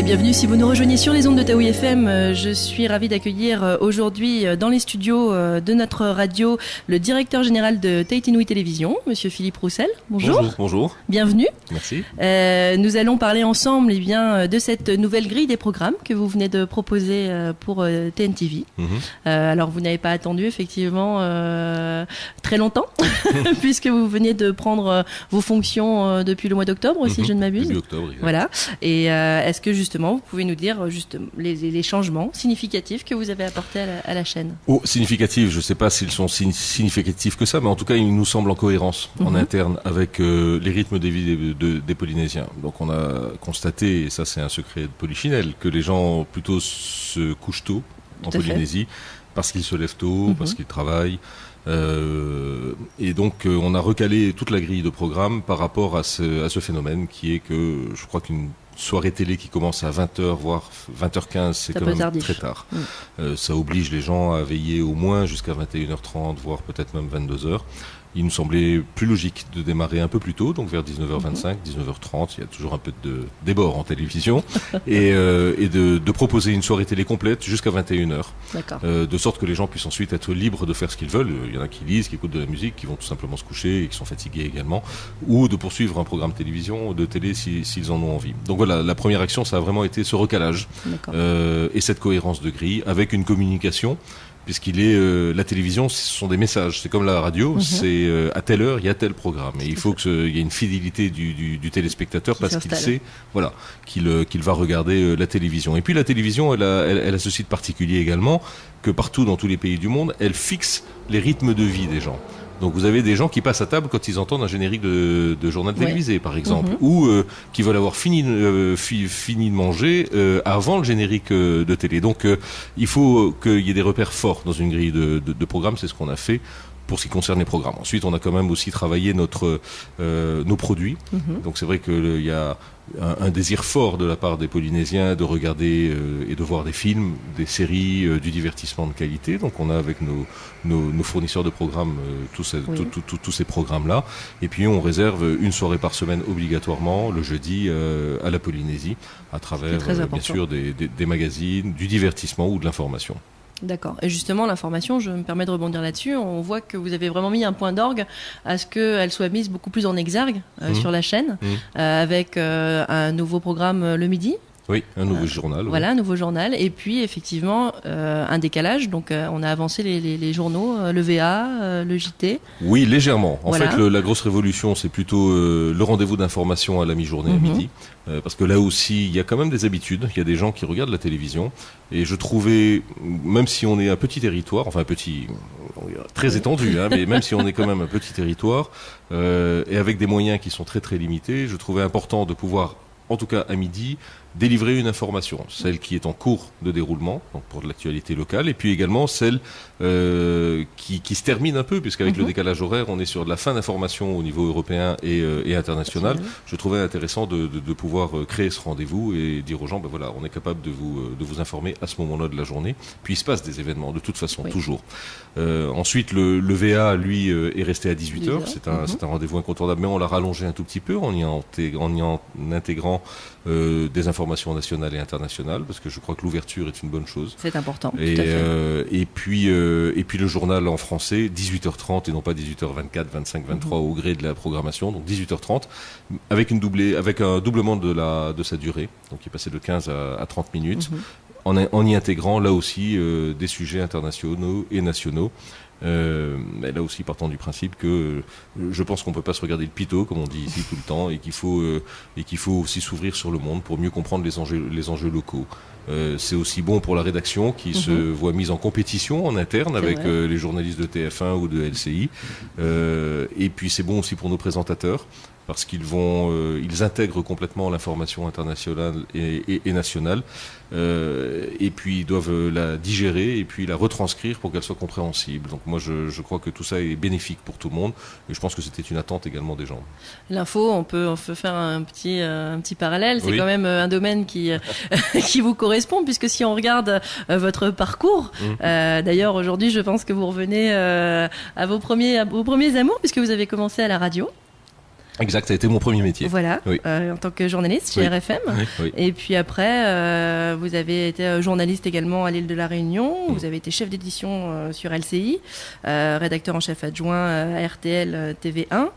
bienvenue si vous nous rejoignez sur les ondes de Taoui FM. Je suis ravie d'accueillir aujourd'hui dans les studios de notre radio le directeur général de Tahiti Nui Télévision, monsieur Philippe Roussel. Bonjour. Bonjour. Bienvenue. Merci. Nous allons parler ensemble de cette nouvelle grille des programmes que vous venez de proposer pour TNTV. Alors vous n'avez pas attendu effectivement très longtemps puisque vous veniez de prendre vos fonctions depuis le mois d'octobre, si je ne m'abuse. Début octobre, exact. Voilà. Et est-ce que justement vous pouvez nous dire les changements significatifs que vous avez apportés à la chaîne? Significatifs, je ne sais pas s'ils sont significatifs que ça, mais en tout cas ils nous semblent en cohérence en interne avec les rythmes des vies des Polynésiens. Donc on a constaté, et ça c'est un secret de Polichinelle, que les gens plutôt se couchent tôt en Polynésie parce qu'ils se lèvent tôt, parce qu'ils travaillent. Et donc on a recalé toute la grille de programme par rapport à ce phénomène qui est que je crois qu'une soirée télé qui commence à 20h, voire 20h15, c'est quand même très tard. Ça oblige les gens à veiller au moins jusqu'à 21h30, voire peut-être même 22h. Il nous semblait plus logique de démarrer un peu plus tôt, donc vers 19h25, 19h30, il y a toujours un peu de débord en télévision, et de proposer une soirée télé complète jusqu'à 21h. De sorte que les gens puissent ensuite être libres de faire ce qu'ils veulent. Il y en a qui lisent, qui écoutent de la musique, qui vont tout simplement se coucher et qui sont fatigués également, ou de poursuivre un programme de télé s'ils en ont envie. Donc voilà, la première action, ça a vraiment été ce recalage et cette cohérence de grille avec une communication. Puisqu'il est la télévision, ce sont des messages. C'est comme la radio, c'est à telle heure, il y a tel programme. Et il faut qu'il y ait une fidélité du téléspectateur parce qu'il sait qu'il va regarder la télévision. Et puis la télévision, elle a ce site particulier également, que partout dans tous les pays du monde, elle fixe les rythmes de vie des gens. Donc vous avez des gens qui passent à table quand ils entendent un générique de journal télévisé, par exemple, ou qui veulent avoir fini de manger avant le générique de télé. Donc il faut qu'il y ait des repères forts dans une grille de programme, c'est ce qu'on a fait pour ce qui concerne les programmes. Ensuite, on a quand même aussi travaillé nos produits. Donc c'est vrai qu'il y a un désir fort de la part des Polynésiens de regarder et de voir des films, des séries, du divertissement de qualité. Donc on a avec nos fournisseurs de programmes tous ces programmes-là. Et puis on réserve une soirée par semaine obligatoirement, le jeudi, à la Polynésie, à travers bien sûr des magazines, du divertissement ou de l'information. D'accord. Et justement, l'information, je me permets de rebondir là-dessus. On voit que vous avez vraiment mis un point d'orgue à ce qu'elle soit mise beaucoup plus en exergue sur la chaîne, avec un nouveau programme le midi. Oui, un nouveau journal. Voilà, un nouveau journal. Et puis, effectivement, un décalage. Donc, on a avancé les journaux, le VA, le JT. Oui, légèrement. En fait, la grosse révolution, c'est plutôt le rendez-vous d'information à la mi-journée, à midi. Parce que là aussi, il y a quand même des habitudes. Il y a des gens qui regardent la télévision. Et je trouvais, même si on est un petit territoire, enfin un petit, très étendu, mais même si on est quand même un petit territoire, et avec des moyens qui sont très très limités, je trouvais important de pouvoir, en tout cas à midi, délivrer une information, celle qui est en cours de déroulement, donc pour de l'actualité locale, et puis également celle qui se termine un peu, puisqu'avec le décalage horaire, on est sur de la fin d'information au niveau européen et international. Je trouvais intéressant de pouvoir créer ce rendez-vous et dire aux gens, ben voilà, on est capable de vous informer à ce moment-là de la journée. Puis il se passe des événements, de toute façon, toujours. Ensuite, le VA, lui, est resté à 18h. C'est un rendez-vous incontournable, mais on l'a rallongé un tout petit peu en y intégrant des informations nationales et internationales, parce que je crois que l'ouverture est une bonne chose. C'est important. Tout à fait. Et puis le journal en français, 18h30 et non pas 18h24, 25, 23 au gré de la programmation, donc 18h30, avec un doublement de sa durée, donc qui est passé de 15 à 30 minutes, en y intégrant là aussi des sujets internationaux et nationaux. Mais là aussi partant du principe que je pense qu'on peut pas se regarder le pitot comme on dit ici tout le temps et qu'il faut aussi s'ouvrir sur le monde pour mieux comprendre les enjeux locaux. C'est aussi bon pour la rédaction qui se voit mise en compétition en interne avec les journalistes de TF1 ou de LCI, et puis c'est bon aussi pour nos présentateurs parce ils intègrent complètement l'information internationale et nationale, et puis ils doivent la digérer et puis la retranscrire pour qu'elle soit compréhensible. Donc moi je crois que tout ça est bénéfique pour tout le monde et je pense que c'était une attente également des gens. L'info, on peut faire un petit parallèle, c'est quand même un domaine qui vous correspond, puisque si on regarde votre parcours, d'ailleurs aujourd'hui je pense que vous revenez à vos premiers amours, puisque vous avez commencé à la radio. Exact, ça a été mon premier métier. Voilà, oui. En tant que journaliste chez RFM. Oui. Et puis après, vous avez été journaliste également à l'île de la Réunion. Vous avez été chef d'édition sur LCI, rédacteur en chef adjoint à RTL TV1.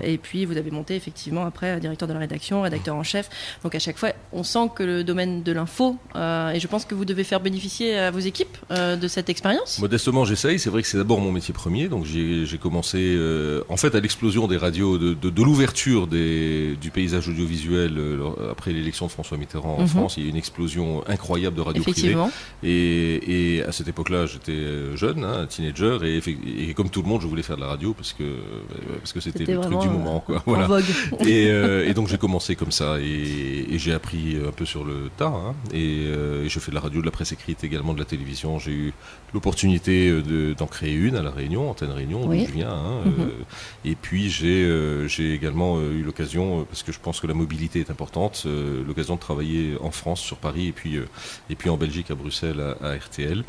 Et puis vous avez monté effectivement après directeur de la rédaction, rédacteur en chef. Donc à chaque fois, on sent que le domaine de l'info, et je pense que vous devez faire bénéficier à vos équipes de cette expérience. Modestement, j'essaye. C'est vrai que c'est d'abord mon métier premier. Donc j'ai commencé en fait à l'explosion des radios, de l'ouverture du paysage audiovisuel après l'élection de François Mitterrand en France. Il y a eu une explosion incroyable de radios privées. Et à cette époque-là, j'étais jeune, un teenager, et comme tout le monde, je voulais faire de la radio parce que c'était le truc du moment, quoi. Voilà. En vogue. Et donc j'ai commencé comme ça, et j'ai appris un peu sur le tas. Et je fais de la radio, de la presse écrite, également de la télévision. J'ai eu l'opportunité d'en créer une à La Réunion, Antenne Réunion, d'où je viens. Et puis j'ai également eu l'occasion, parce que je pense que la mobilité est importante, l'occasion de travailler en France, sur Paris, et puis en Belgique, à Bruxelles, à RTL.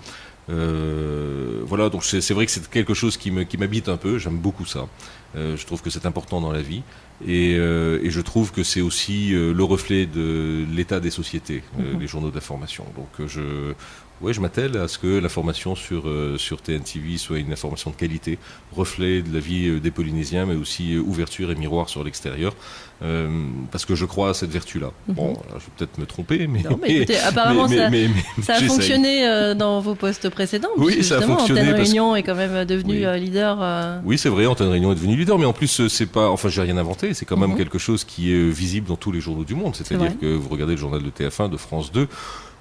Voilà, donc c'est vrai que c'est quelque chose qui m'habite un peu. J'aime beaucoup ça. Je trouve que c'est important dans la vie, et je trouve que c'est aussi le reflet de l'état des sociétés, les journaux d'information. Donc je m'attelle à ce que l'information sur TNTV soit une information de qualité, reflet de la vie des Polynésiens, mais aussi ouverture et miroir sur l'extérieur, parce que je crois à cette vertu-là. Bon, je vais peut-être me tromper, mais écoutez, apparemment ça a fonctionné dans vos postes précédents. Oui, ça a fonctionné. Antenne Réunion est quand même devenu leader. Oui, c'est vrai, Antenne Réunion est devenu leader, mais en plus c'est pas, enfin, j'ai rien inventé. C'est quand même quelque chose qui est visible dans tous les journaux du monde. C'est-à-dire que vous regardez le journal de TF1, de France 2.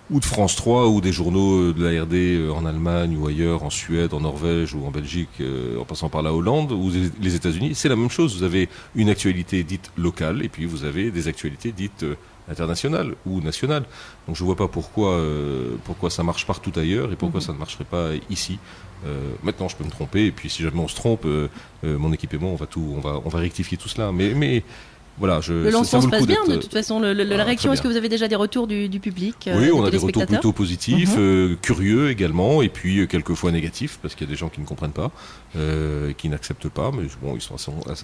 Ou de France 3, ou des journaux de la RD en Allemagne ou ailleurs, en Suède, en Norvège ou en Belgique, en passant par la Hollande ou les États-Unis, c'est la même chose. Vous avez une actualité dite locale, et puis vous avez des actualités dites internationales ou nationales. Donc je ne vois pas pourquoi ça marche partout ailleurs et pourquoi ça ne marcherait pas ici. Maintenant, je peux me tromper, et puis si jamais on se trompe, mon équipe et moi, on va rectifier tout cela. Mais voilà, le lancement se passe bien, de toute façon. La réaction, est-ce que vous avez déjà des retours du public? Oui, on a des retours plutôt positifs, curieux également, et puis quelquefois négatifs, parce qu'il y a des gens qui ne comprennent pas, qui n'acceptent pas, mais bon, ils sont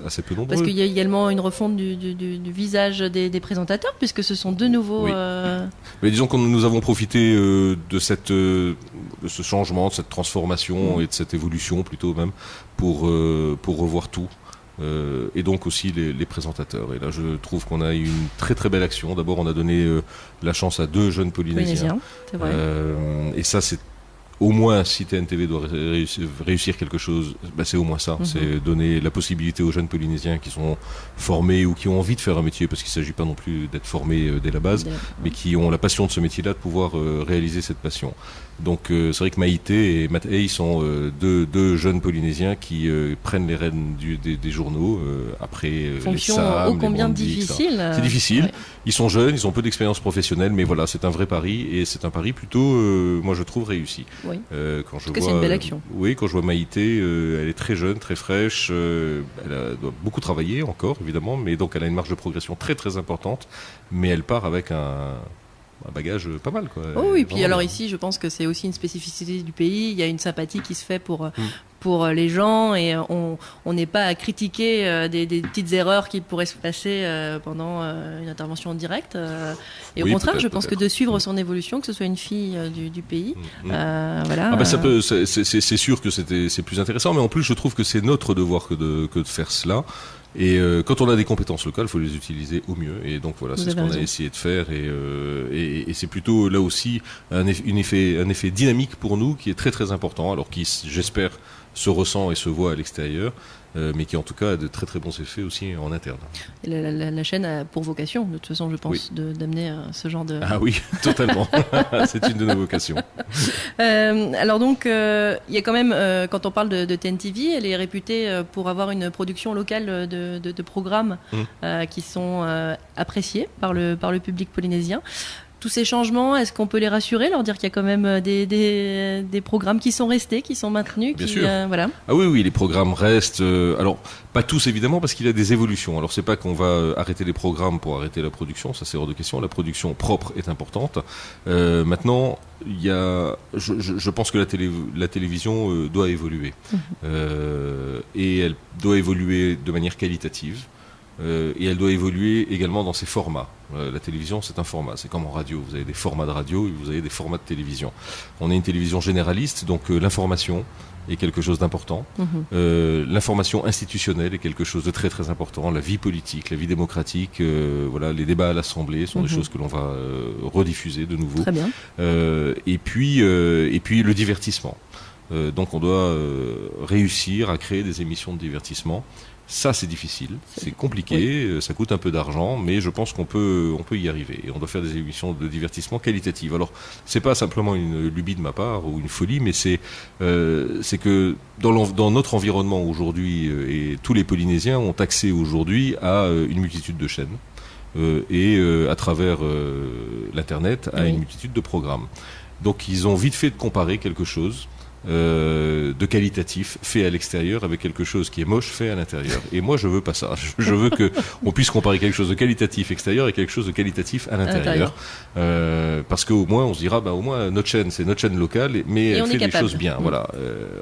assez peu nombreux. Parce qu'il y a également une refonte du visage des présentateurs, puisque ce sont de nouveaux... Oui. Mais disons que nous avons profité de ce changement, de cette transformation et de cette évolution plutôt même, pour revoir tout. Et donc aussi les présentateurs. Et là, je trouve qu'on a eu une très très belle action. D'abord, on a donné la chance à 2 jeunes Polynésiens. C'est vrai. Et ça, c'est au moins, si TNTV doit réussir quelque chose, c'est au moins ça. C'est donner la possibilité aux jeunes Polynésiens qui sont formés ou qui ont envie de faire un métier, parce qu'il ne s'agit pas non plus d'être formés dès la base, mais qui ont la passion de ce métier-là, de pouvoir réaliser cette passion. Donc c'est vrai que Maïté et Mathé sont deux jeunes Polynésiens qui prennent les rênes des journaux après fonction les SAM, ô combien les Brandy, difficile. C'est difficile. Ouais. Ils sont jeunes, ils ont peu d'expérience professionnelle, mais voilà, c'est un vrai pari, et c'est un pari plutôt, moi je trouve, réussi. Oui. Quand je vois, c'est une belle action. Oui, quand je vois Maïté, elle est très jeune, très fraîche, elle doit beaucoup travailler encore, évidemment, mais donc elle a une marge de progression très très importante, mais elle part avec un bagage pas mal, quoi. Oh oui, puis alors ici, je pense que c'est aussi une spécificité du pays. Il y a une sympathie qui se fait pour les gens, et on n'est pas à critiquer des petites erreurs qui pourraient se passer pendant une intervention en direct. Et au contraire, je pense que de suivre son évolution, que ce soit une fille du pays, voilà. Ça peut, c'est sûr que c'est plus intéressant, mais en plus, je trouve que c'est notre devoir que de faire cela. Et quand on a des compétences locales, il faut les utiliser au mieux. Et donc voilà, c'est ce qu'on a essayé de faire. Et c'est plutôt là aussi un effet dynamique pour nous qui est très très important. Alors qui, j'espère, se ressent et se voit à l'extérieur, mais qui en tout cas a de très très bons effets aussi en interne. Et la chaîne a pour vocation, de toute façon, je pense, d'amener ce genre de... Ah oui, totalement. C'est une de nos vocations. Alors donc, il y a quand même, quand on parle de TNTV, elle est réputée pour avoir une production locale de programmes qui sont appréciés par le public polynésien. Tous ces changements, est-ce qu'on peut les rassurer, leur dire qu'il y a quand même des programmes qui sont restés, qui sont maintenus? Bien sûr. Voilà. Ah oui, les programmes restent. Alors, pas tous évidemment, parce qu'il y a des évolutions. Alors, c'est pas qu'on va arrêter les programmes pour arrêter la production, ça c'est hors de question. La production propre est importante. Maintenant, je pense que la télévision doit évoluer. Et elle doit évoluer de manière qualitative. et elle doit évoluer également dans ses formats. La télévision, c'est un format, c'est comme en radio, vous avez des formats de radio et vous avez des formats de télévision. On est une télévision généraliste, donc l'information est quelque chose d'important. L'information institutionnelle est quelque chose de très très important. La vie politique, la vie démocratique, voilà, les débats à l'Assemblée sont des choses que l'on va rediffuser de nouveau. Très bien. Et puis le divertissement. Donc on doit réussir à créer des émissions de divertissement. Ça, c'est difficile, c'est compliqué, ça coûte un peu d'argent, mais je pense qu'on peut y arriver. Et on doit faire des émissions de divertissement qualitatives. Alors, c'est pas simplement une lubie de ma part ou une folie, mais c'est que dans notre environnement aujourd'hui, et tous les Polynésiens ont accès aujourd'hui à une multitude de chaînes et à travers l'Internet à une multitude de programmes. Donc, ils ont vite fait de comparer quelque chose de qualitatif fait à l'extérieur avec quelque chose qui est moche fait à l'intérieur. Et moi, je veux pas ça. Je veux que on puisse comparer quelque chose de qualitatif extérieur et quelque chose de qualitatif à l'intérieur. Parce qu'au moins, on se dira, au moins, notre chaîne, c'est notre chaîne locale, mais elle fait des choses bien. Voilà.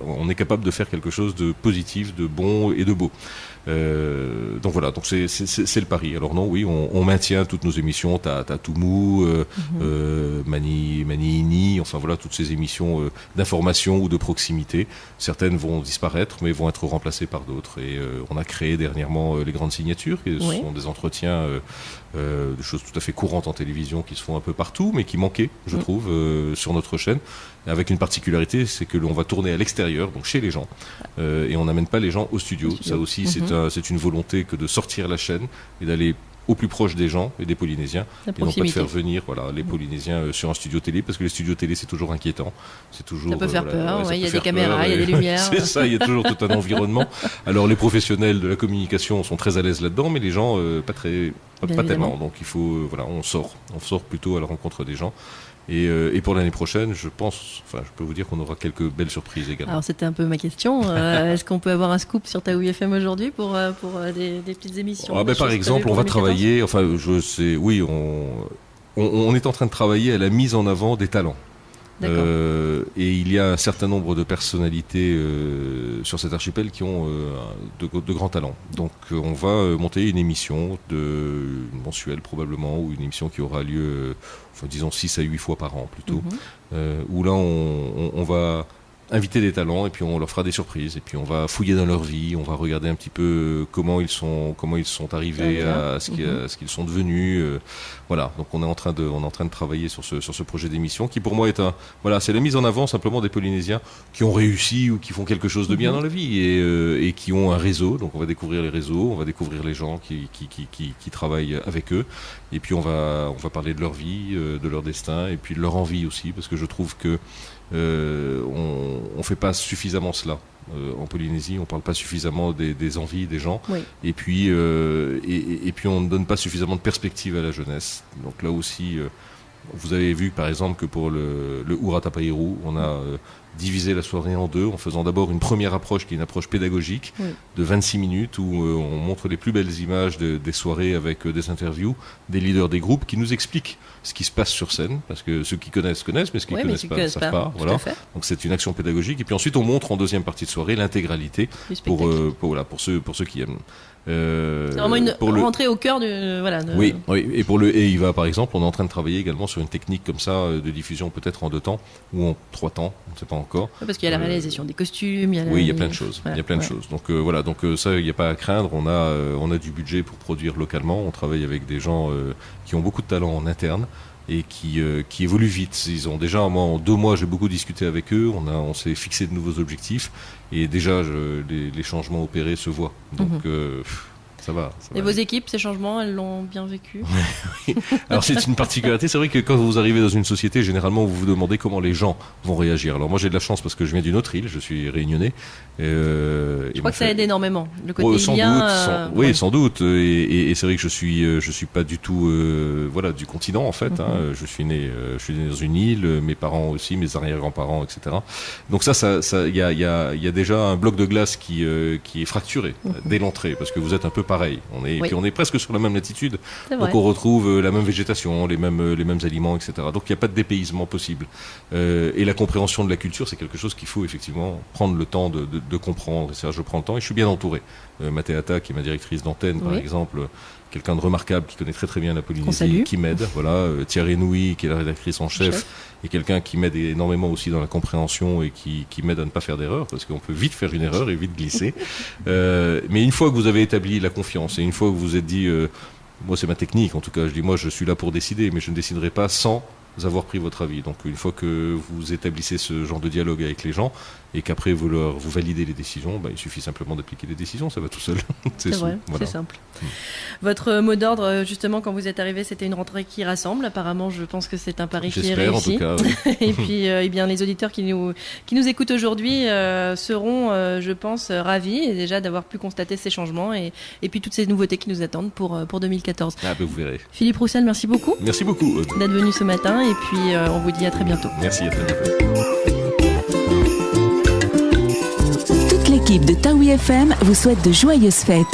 On est capable de faire quelque chose de positif, de bon et de beau. Donc voilà, donc c'est le pari. Alors non, oui, on maintient toutes nos émissions, Tatumu, Mani, enfin voilà, toutes ces émissions d'information ou de proximité. Certaines vont disparaître, mais vont être remplacées par d'autres. Et on a créé dernièrement les grandes signatures, qui sont des entretiens, de choses tout à fait courantes en télévision, qui se font un peu partout, mais qui manquaient, je trouve, sur notre chaîne. Avec une particularité, c'est que l'on va tourner à l'extérieur, donc chez les gens, et on n'amène pas les gens au studio. Ça aussi, c'est une volonté que de sortir la chaîne et d'aller au plus proche des gens et des Polynésiens, et non pas de faire venir les Polynésiens sur un studio télé, parce que les studios télé, c'est toujours inquiétant. C'est toujours, ça peut faire peur, il y a des caméras, il y a des lumières. C'est ça, il y a toujours tout un environnement. Alors les professionnels de la communication sont très à l'aise là-dedans, mais les gens, pas tellement. Donc il faut, on sort plutôt à la rencontre des gens. Et pour l'année prochaine, je peux vous dire qu'on aura quelques belles surprises également. Alors c'était un peu ma question. Est-ce qu'on peut avoir un scoop sur Taoui FM aujourd'hui pour des petites émissions par exemple, on va travailler. On est en train de travailler à la mise en avant des talents. Et il y a un certain nombre de personnalités sur cet archipel qui ont de grands talents. Donc on va monter une émission mensuelle probablement, ou une émission qui aura lieu, disons 6 à 8 fois par an plutôt, où là on va inviter des talents et puis on leur fera des surprises et puis on va fouiller dans leur vie, on va regarder un petit peu comment ils sont arrivés à ce qu'ils sont devenus. Voilà, donc on est en train de travailler sur ce projet d'émission qui pour moi est c'est la mise en avant simplement des Polynésiens qui ont réussi ou qui font quelque chose de bien dans la vie et qui ont un réseau. Donc on va découvrir les réseaux, on va découvrir les gens qui travaillent avec eux et puis on va parler de leur vie, de leur destin et puis de leur envie aussi, parce que je trouve que on fait pas suffisamment cela en Polynésie. On parle pas suffisamment des envies des gens, et puis on ne donne pas suffisamment de perspective à la jeunesse. Donc là aussi, vous avez vu par exemple que pour le Uratapairu, on a divisé la soirée en deux en faisant d'abord une première approche qui est une approche pédagogique de 26 minutes où on montre les plus belles images des soirées avec des interviews des leaders des groupes qui nous expliquent ce qui se passe sur scène, parce que ceux qui connaissent, mais ceux qui ne connaissent pas ne savent pas. Voilà. Donc c'est une action pédagogique. Et puis ensuite on montre en deuxième partie de soirée l'intégralité pour ceux qui aiment. C'est vraiment une rentrée au cœur de... Oui. Et pour le EIVA par exemple, on est en train de travailler également sur une technique comme ça de diffusion peut-être en 2 temps ou en 3 temps, on ne sait pas encore. Parce qu'il y a la réalisation des costumes, il y a plein de choses. Il y a plein de choses. Donc ça, il n'y a pas à craindre. On a du budget pour produire localement. On travaille avec des gens qui ont beaucoup de talent en interne et qui évoluent vite. Ils ont déjà, moi, en 2 mois, j'ai beaucoup discuté avec eux. On s'est fixé de nouveaux objectifs et déjà les changements opérés se voient. Donc ça va. Et vos équipes, ces changements, elles l'ont bien vécu? Oui. Alors c'est une particularité. C'est vrai que quand vous arrivez dans une société, généralement, vous vous demandez comment les gens vont réagir. Alors moi, j'ai de la chance parce que je viens d'une autre île. Je suis réunionnais. Je crois que ça aide énormément. Le côté sans doute. Et c'est vrai que je suis pas du tout du continent en fait. Je suis né dans une île. Mes parents aussi, mes arrière-grands-parents, etc. Donc ça, il y a déjà un bloc de glace qui est fracturé dès l'entrée, parce que vous êtes un peu pareil. Et puis on est presque sur la même latitude. Donc on retrouve la même végétation, les mêmes aliments, etc. Donc il n'y a pas de dépaysement possible. Et la compréhension de la culture, c'est quelque chose qu'il faut effectivement prendre le temps de comprendre. Et ça, je prends le temps et je suis bien entouré. Mathéata, qui est ma directrice d'antenne, par exemple, quelqu'un de remarquable qui connaît très très bien la Polynésie, qui m'aide. Voilà, Thierry Nouy, qui est la rédactrice en chef, et quelqu'un qui m'aide énormément aussi dans la compréhension et qui m'aide à ne pas faire d'erreur, parce qu'on peut vite faire une erreur et vite glisser. Mais une fois que vous avez établi la confiance et une fois que vous vous êtes dit, moi c'est ma technique en tout cas, je dis moi je suis là pour décider, mais je ne déciderai pas sans avoir pris votre avis. Donc une fois que vous établissez ce genre de dialogue avec les gens et qu'après vous validez les décisions, il suffit simplement d'appliquer les décisions, ça va tout seul. C'est vrai, c'est simple. Votre mot d'ordre, justement, quand vous êtes arrivé, c'était une rentrée qui rassemble. Apparemment, je pense que c'est un pari qui est réussi. J'espère, en tout cas. Oui. Et puis, eh bien, les auditeurs qui nous écoutent aujourd'hui seront, je pense, ravis déjà d'avoir pu constater ces changements et puis toutes ces nouveautés qui nous attendent pour 2014. Vous verrez. Philippe Roussel, merci beaucoup. Merci beaucoup, Aude, d'être venu ce matin et puis on vous dit à très bientôt. Merci, à très bientôt. Toute l'équipe de Taoui FM vous souhaite de joyeuses fêtes.